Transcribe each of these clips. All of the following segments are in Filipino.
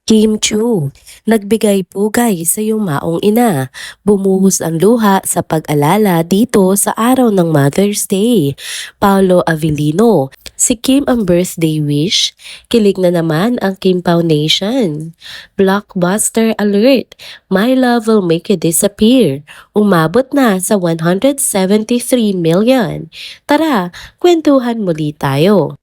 Kim Chu, nagbigay pugay sa iyong maong ina. Bumuhos ang luha sa pag-alala dito sa araw ng Mother's Day. Paolo Avellino, si Kim ang birthday wish. Kilig na naman ang Kim Foundation. Blockbuster alert, My Love Will Make You Disappear. Umabot na sa 173 million. Tara, kwentuhan muli tayo.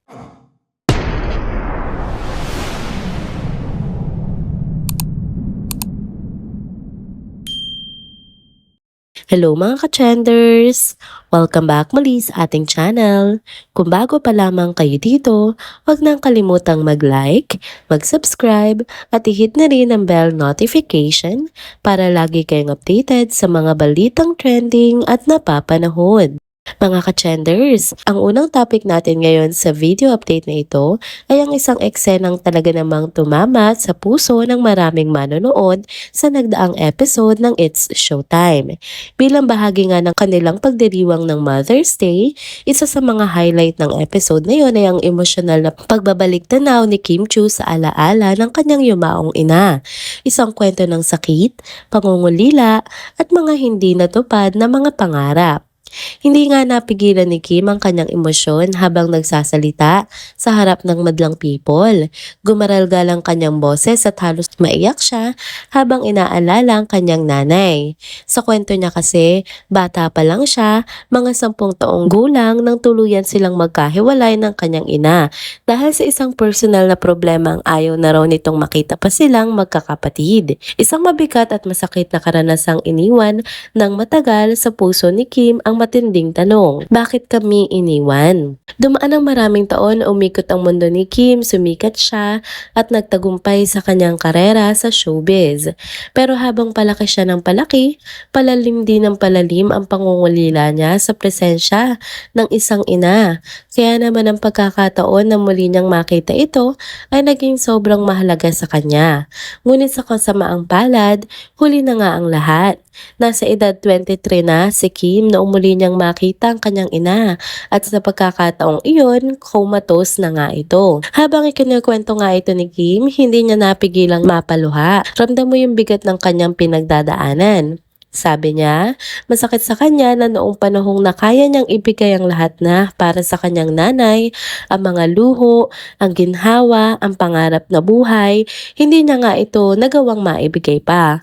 Hello mga ka-trenders! Welcome back muli sa ating channel. Kung bago pa lamang kayo dito, huwag nang kalimutang mag-like, mag-subscribe at i-hit na rin ang bell notification para lagi kayong updated sa mga balitang trending at napapanahon. Mga ka-trenders, ang unang topic natin ngayon sa video update na ito ay ang isang eksenang talaga namang tumama sa puso ng maraming manonood sa nagdaang episode ng It's Showtime. Bilang bahagi nga ng kanilang pagdiriwang ng Mother's Day, isa sa mga highlight ng episode na yun ay ang emosyonal na pagbabalik tanaw ni Kim Chu sa alaala ng kanyang yumaong ina. Isang kwento ng sakit, pangungulila at mga hindi natupad na mga pangarap. Hindi nga napigilan ni Kim ang kanyang emosyon habang nagsasalita sa harap ng madlang people. Gumaralgal ang kanyang boses at halos maiyak siya habang inaalala ang kanyang nanay. Sa kwento niya kasi, bata pa lang siya, mga 10 taong gulang nang tuluyan silang magkahiwalay ng kanyang ina dahil sa isang personal na problema ang ayaw na raw nitong makita pa silang magkakapatid. Isang mabigat at masakit na karanasang iniwan ng matagal sa puso ni Kim ang matinding tanong, bakit kami iniwan? Dumaan ang maraming taon, umikot ang mundo ni Kim, sumikat siya at nagtagumpay sa kanyang karera sa showbiz. Pero habang palaki siya ng palaki, palalim din ng palalim ang pangungulila niya sa presensya ng isang ina. Kaya naman ang pagkakataon na muli niyang makita ito ay naging sobrang mahalaga sa kanya. Ngunit sa kasamaang palad, huli na nga ang lahat. Nasa edad 23 na si Kim na umuli niyang makita ang kanyang ina at sa pagkakataong iyon, comatose na nga ito. Habang ikinikwento nga ito ni Kim, hindi niya napigilang mapaluha. Ramdam mo yung bigat ng kanyang pinagdadaanan. Sabi niya, masakit sa kanya na noong panahong na kaya niyang ibigay ang lahat na para sa kanyang nanay, ang mga luho, ang ginhawa, ang pangarap na buhay, hindi niya nga ito nagawang maibigay pa.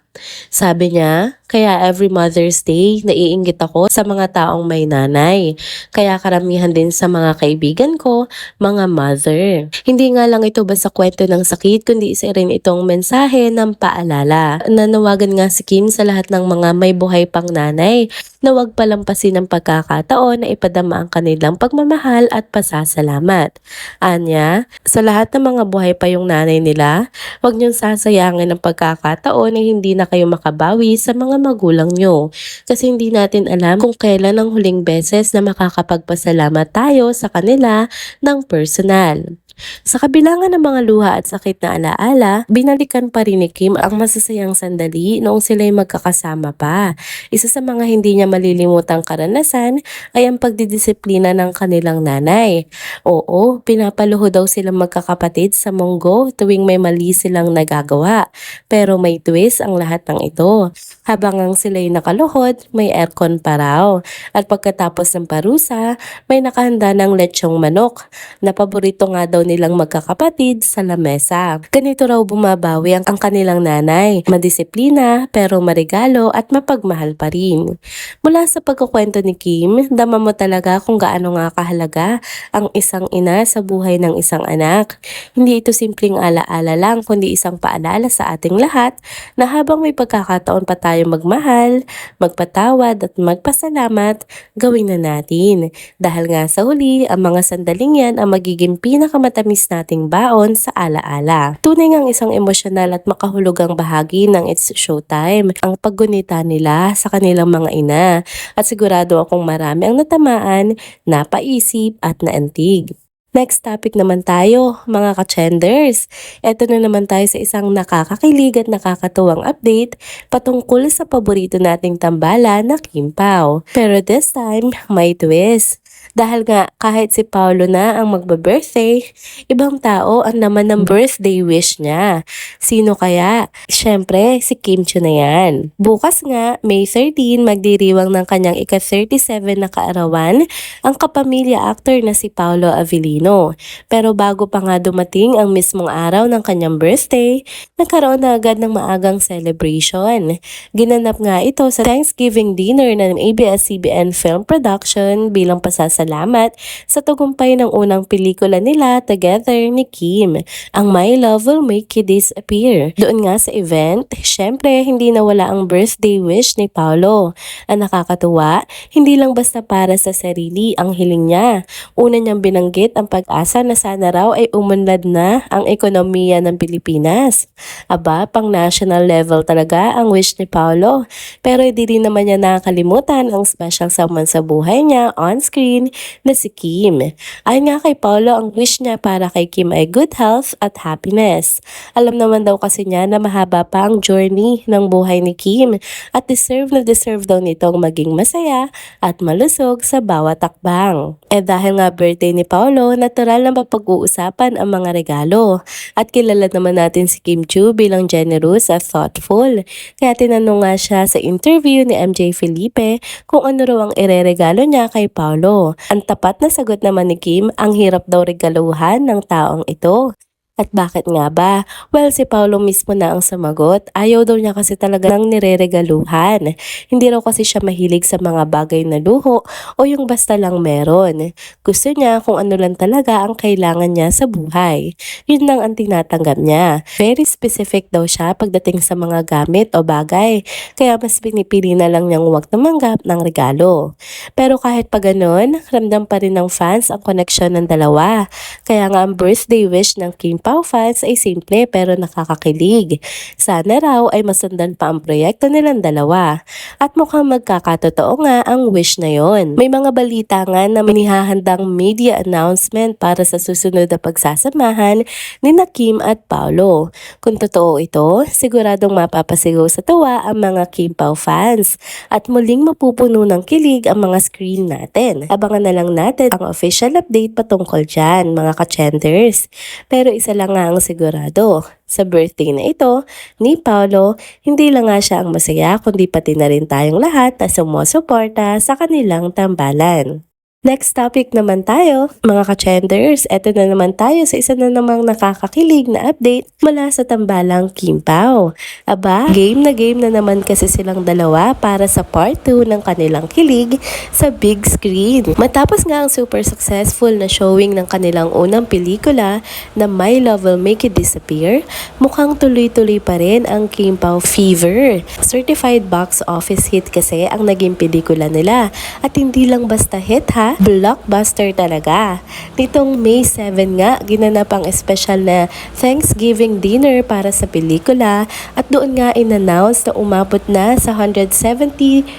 Sabi niya, kaya every Mother's Day, naiinggit ako sa mga taong may nanay. Kaya karamihan din sa mga kaibigan ko, mga mother. Hindi nga lang ito basta kwento ng sakit, kundi isa rin itong mensahe ng paalala. Nanawagan nga si Kim sa lahat ng mga may buhay pang nanay na huwag palampasin ang pagkakataon na ipadama ang kanilang pagmamahal at pasasalamat. Anya, sa lahat ng mga buhay pa yung nanay nila, huwag niyong sasayangin ang pagkakataon na hindi na kayo makabawi sa mga magulang nyo. Kasi hindi natin alam kung kailan ang huling beses na makakapagpasalamat tayo sa kanila ng personal. Sa kabilangan ng mga luha at sakit na alaala, binalikan pa rin ni Kim ang masasayang sandali noong sila'y magkakasama pa. Isa sa mga hindi niya malilimutang karanasan ay ang pagdidisiplina ng kanilang nanay. Oo, pinapaluho daw silang magkakapatid sa munggo tuwing may mali silang nagagawa. Pero may twist ang lahat ng ito. Habang ang sila'y nakaluhod, may aircon pa raw. At pagkatapos ng parusa, may nakahanda ng lechong manok na paborito nga daw nilang magkakapatid sa lamesa. Ganito raw bumabawi ang kanilang nanay, madisiplina pero marigalo at mapagmahal pa rin. Mula sa pagkukwento ni Kim, dama mo talaga kung gaano nga kahalaga ang isang ina sa buhay ng isang anak. Hindi ito simpleng alaala lang kundi isang paalala sa ating lahat na habang may pagkakataon pa tayo magmahal, magpatawad at magpasalamat, gawin na natin. Dahil nga sa huli, ang mga sandaling yan ang magiging pinakamatamis nating baon sa alaala. Tunay ngang isang emosyonal at makahulugang bahagi ng It's Showtime ang paggunita nila sa kanilang mga ina at sigurado akong marami ang natamaan, napaisip at naantig. Next topic naman tayo, mga ka-trenders. Ito na naman tayo sa isang nakakakilig at nakakatuwang update patungkol sa paborito nating tambala na Kim Pao. Pero this time, may twist. Dahil nga kahit si Paolo na ang magbe-birthday, ibang tao ang naman ng birthday wish niya. Sino kaya? Siyempre, si Kim Chiu na yan. Bukas nga, May 13, magdiriwang ng kanyang ika-37 na kaarawan ang kapamilya actor na si Paolo Avellino. Pero bago pa nga dumating ang mismong araw ng kanyang birthday, nagkaroon na agad ng maagang celebration. Ginanap nga ito sa Thanksgiving dinner ng ABS-CBN Film Production bilang pasasalamat sa tagumpay ng unang pelikula nila together ni Kim, ang My Love Will Make You Disappear. Doon nga sa event, syempre hindi nawala ang birthday wish ni Paolo. Ang nakakatuwa, hindi lang basta para sa sarili ang hiling niya. Una niyang binanggit ang pag-asa na sana raw ay umunlad na ang ekonomiya ng Pilipinas. Aba, pang national level talaga ang wish ni Paolo. Pero hindi rin naman niya nakakalimutan ang special someone sa buhay niya on screen na si Kim. Ayon nga kay Paolo, ang wish niya para kay Kim ay good health at happiness. Alam naman daw kasi niya na mahaba pa ang journey ng buhay ni Kim at deserve na deserve daw nitong maging masaya at malusog sa bawat takbang. Dahil nga birthday ni Paolo, natural na mapag-uusapan ang mga regalo. At kilala naman natin si Kim Chiu bilang generous at thoughtful. Kaya tinanong nga siya sa interview ni MJ Felipe kung ano raw ang ireregalo niya kay Paolo. Ang tapat na sagot naman ni Kim, ang hirap daw regaluhan ng taong ito. At bakit nga ba? Well, si Paolo mismo na ang sumagot. Ayaw daw niya kasi talaga ng nireregaluhan. Hindi raw kasi siya mahilig sa mga bagay na luho o yung basta lang meron. Gusto niya kung ano lang talaga ang kailangan niya sa buhay. Yun lang ang tinatanggap niya. Very specific daw siya pagdating sa mga gamit o bagay. Kaya mas pinipili na lang niyang huwag tumanggap ng regalo. Pero kahit pa ganun, ramdam pa rin ng fans ang koneksyon ng dalawa. Kaya nga ang birthday wish ng Kim Pao fans ay simple pero nakakakilig. Sana raw ay masundan pa ang proyekto nilang dalawa. At mukhang magkakatotoo nga ang wish na yon. May mga balita nga na manihahandang media announcement para sa susunod na pagsasamahan ni Kim at Paolo. Kung totoo ito, siguradong mapapasigaw sa tawa ang mga Kim Pao fans at muling mapupuno ng kilig ang mga screen natin. Abangan na lang natin ang official update patungkol dyan, mga ka-chenders. Pero isa lang nga ang sigurado, sa birthday na ito ni Paolo, hindi lang nga siya ang masaya kundi pati na rin tayong lahat na sumusuporta sa kanilang tambalan. Next topic naman tayo, mga ka-chenders. Eto na naman tayo sa isa na namang nakakakilig na update mula sa tambalang Kim Pao. Aba, game na naman kasi silang dalawa para sa part 2 ng kanilang kilig sa big screen. Matapos nga ang super successful na showing ng kanilang unang pelikula na My Love Will Make You Disappear, mukhang tuloy-tuloy pa rin ang Kim Pao fever. Certified box office hit kasi ang naging pelikula nila at hindi lang basta hit ha, blockbuster talaga. Nitong May 7 nga, ginanap ang special na Thanksgiving dinner para sa pelikula at doon nga in-announce na umabot na sa 173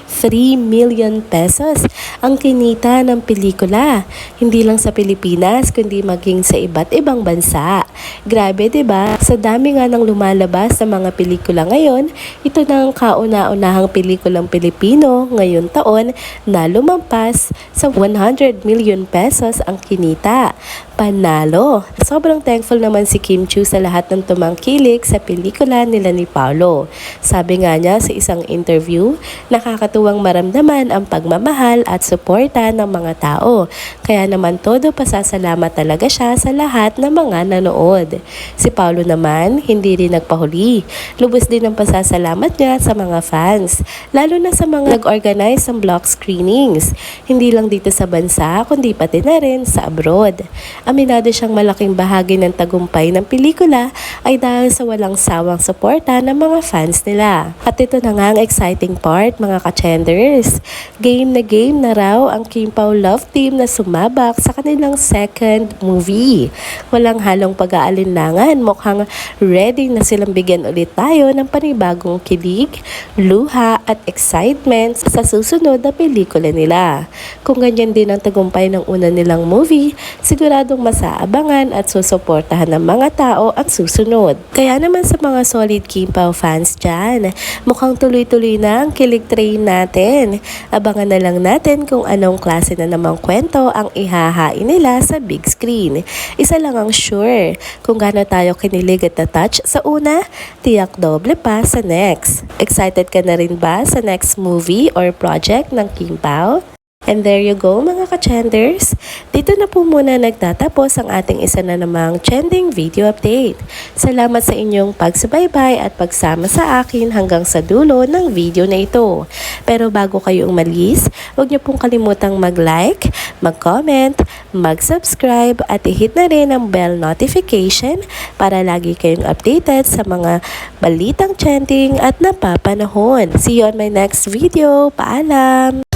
million pesos ang kinita ng pelikula. Hindi lang sa Pilipinas kundi maging sa iba't ibang bansa. Grabe 'di ba? Sa dami nga ng lumalabas sa mga pelikula ngayon, ito na ang kauna-unahang pelikulang Pilipino ngayon taon na lumampas sa 100 million pesos ang kinita. Panalo! Sobrang thankful naman si Kim Chiu sa lahat ng tumangkilik sa pelikula nila ni Paolo. Sabi nga niya sa isang interview, nakakatuwang maramdaman ang pagmamahal at suporta ng mga tao. Kaya naman todo pasasalamat talaga siya sa lahat ng mga nanood. Si Paolo naman, hindi rin nagpahuli. Lubos din ang pasasalamat niya sa mga fans, lalo na sa mga nag-organize ng block screenings. Hindi lang dito sa bansa, kundi pati na rin sa abroad. Aminado siyang malaking bahagi ng tagumpay ng pelikula ay dahil sa walang sawang suporta ng mga fans nila. At ito na nga ang exciting part, mga ka-chenders. Game na raw ang Kim Pao love team na sumabak sa kanilang second movie. Walang halong pag-aalinlangan, mukhang ready na silang bigyan ulit tayo ng panibagong kilig, luha at excitement sa susunod na pelikula nila. Kung ganyan din ang tagumpay ng una nilang movie, siguradong lalong masaabangan at susuportahan ng mga tao ang susunod. Kaya naman sa mga solid Kim Pao fans dyan, mukhang tuloy-tuloy na ang kilig train natin. Abangan na lang natin kung anong klase na namang kwento ang ihahain nila sa big screen. Isa lang ang sure, kung gaano tayo kinilig at na-touch sa una, tiyak doble pa sa next. Excited ka na rin ba sa next movie or project ng Kim Pao? And there you go mga ka-chenders. Dito na po muna nagtatapos ang ating isa na namang trending video update. Salamat sa inyong pagsubaybay at pagsama sa akin hanggang sa dulo ng video na ito. Pero bago kayo umalis, huwag niyo pong kalimutang mag-like, mag-comment, mag-subscribe at i-hit na rin ang bell notification para lagi kayong updated sa mga balitang trending at napapanahon. See you on my next video. Paalam!